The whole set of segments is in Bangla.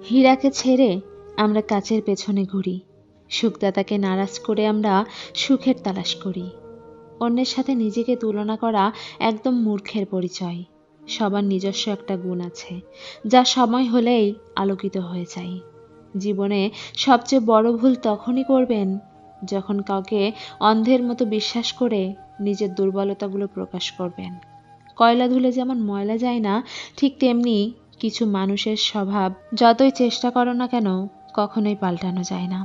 হীরাকে ছেড়ে আমরা কাচের পেছনে ঘুরি, সুখদাতাকে নারাজ করে আমরা সুখের তালাশ করি। অন্যের সাথে নিজেকে তুলনা করা একদম মূর্খের পরিচয়। সবার নিজস্ব একটা গুণ আছে, যা সময় হলেই আলোকিত হয়ে যায়। জীবনে সবচেয়ে বড় ভুল তখনই করবেন যখন কাউকে অন্ধের মতো বিশ্বাস করে নিজের দুর্বলতাগুলো প্রকাশ করবেন। কয়লা ধুলে যেমন ময়লা যায় না, ঠিক তেমনি কিছু মানুষের স্বভাব যতই চেষ্টা করো না কেন কখনোই পাল্টানো যায় না।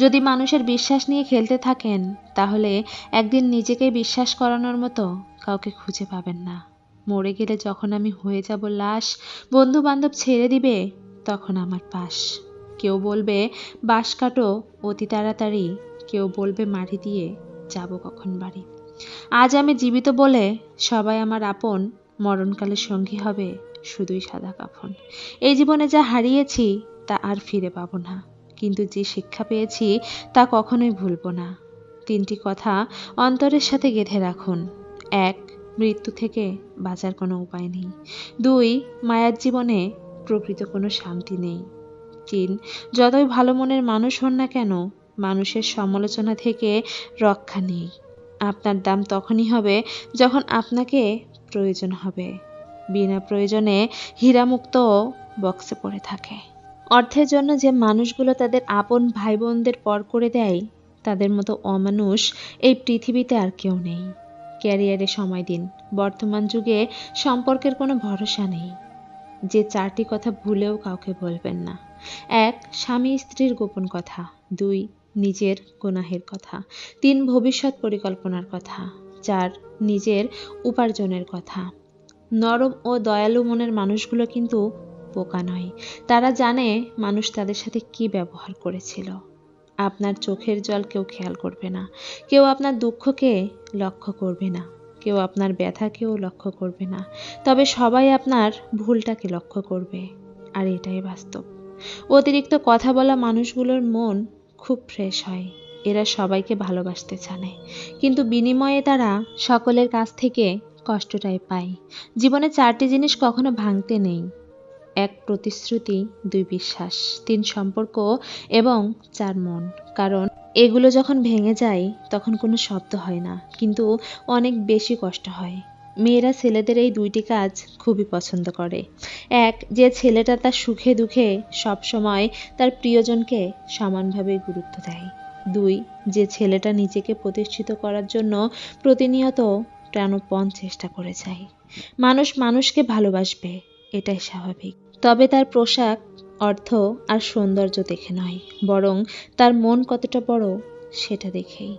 যদি মানুষের বিশ্বাস নিয়ে খেলতে থাকেন, তাহলে একদিন নিজেকে বিশ্বাস করানোর মতো কাউকে খুঁজে পাবেন না। মরে গেলে যখন আমি হয়ে যাব লাশ, বন্ধু বান্ধব ছেড়ে দিবে তখন আমার পাশ। কেউ বলবে বাঁশ কাটো অতি তাড়াতাড়ি, কেউ বলবে মাটি দিয়ে যাব কখন বাড়ি। আজ আমি জীবিত বলে সবাই আমার আপন, মরণকালে সঙ্গী হবে শুধুই সাদা কাফন। এই জীবনে যা হারিয়েছি তা আর ফিরে পাবো না, কিন্তু যে শিক্ষা পেয়েছি তা কখনোই ভুলবো না। 3টি কথা অন্তরের সাথে গেঁথে রাখুন। 1. মৃত্যু থেকে বাঁচার কোনো উপায় নেই। 2. মায়ার জীবনে প্রকৃত কোনো শান্তি নেই। 3. যতই ভালো মনের মানুষ হন না কেন, মানুষের সমালোচনা থেকে রক্ষা নেই। আপনার দাম তখনই হবে যখন আপনাকে প্রয়োজন হবে। বিনা প্রয়োজনে হীরামুক্ত বক্সে পড়ে থাকে। অর্থের জন্য যে মানুষগুলো তাদের আপন ভাই বোনদের পর করে দেয়, তাদের মতো অমানুষ এই পৃথিবীতে আর কেউ নেই। ক্যারিয়ারে সময় দিন। বর্তমান যুগে সম্পর্কের কোনো ভরসা নেই। যে 4টি কথা ভুলেও কাউকে বলবেন না। 1. স্বামী স্ত্রীর গোপন কথা। 2. নিজের গুনাহের কথা। 3. ভবিষ্যৎ পরিকল্পনার কথা। 4. নিজের উপার্জনের কথা। নরম ও দয়ালু মনের মানুষগুলো কিন্তু বোকা নয়। তারা জানে মানুষ তাদের সাথে কি ব্যবহার করেছিল। আপনার চোখের জল কেউ খেয়াল করবে না, কেউ আপনার দুঃখকে লক্ষ্য করবে না, কেউ আপনার ব্যথাকেও লক্ষ্য করবে না, তবে সবাই আপনার ভুলটাকে লক্ষ্য করবে। আর এটাই বাস্তব। অতিরিক্ত কথা বলা মানুষগুলোর মন খুব ফ্রেশ হয়। এরা সবাইকে ভালোবাসতে জানে, কিন্তু বিনিময়ে তারা সকলের কাছ থেকে কষ্টটাই পায়। জীবনে 4টি জিনিস কখনো ভাঙতে নেই। 1. প্রতিশ্রুতি, 2. বিশ্বাস, 3. সম্পর্ক এবং 4. মন। কারণ এগুলো যখন ভেঙে যায় তখন কোনো শব্দ হয় না, কিন্তু অনেক বেশি কষ্ট হয়। মেয়েরা ছেলেদের এই 2টি কাজ খুবই পছন্দ করে। 1. যে ছেলেটা তার সুখে দুঃখে সবসময় তার প্রিয়জনকে সমানভাবে গুরুত্ব দেয়। 2. যে ছেলেটা নিজেকে প্রতিষ্ঠিত করার জন্য প্রতিনিয়ত প্রাণপণ চেষ্টা করে যায়। মানুষ মানুষকে ভালোবাসবে, এটাই স্বাভাবিক। তবে তার পোশাক, অর্থ আর সৌন্দর্য দেখে নয়, বরং তার মন কতটা বড় সেটা দেখেই।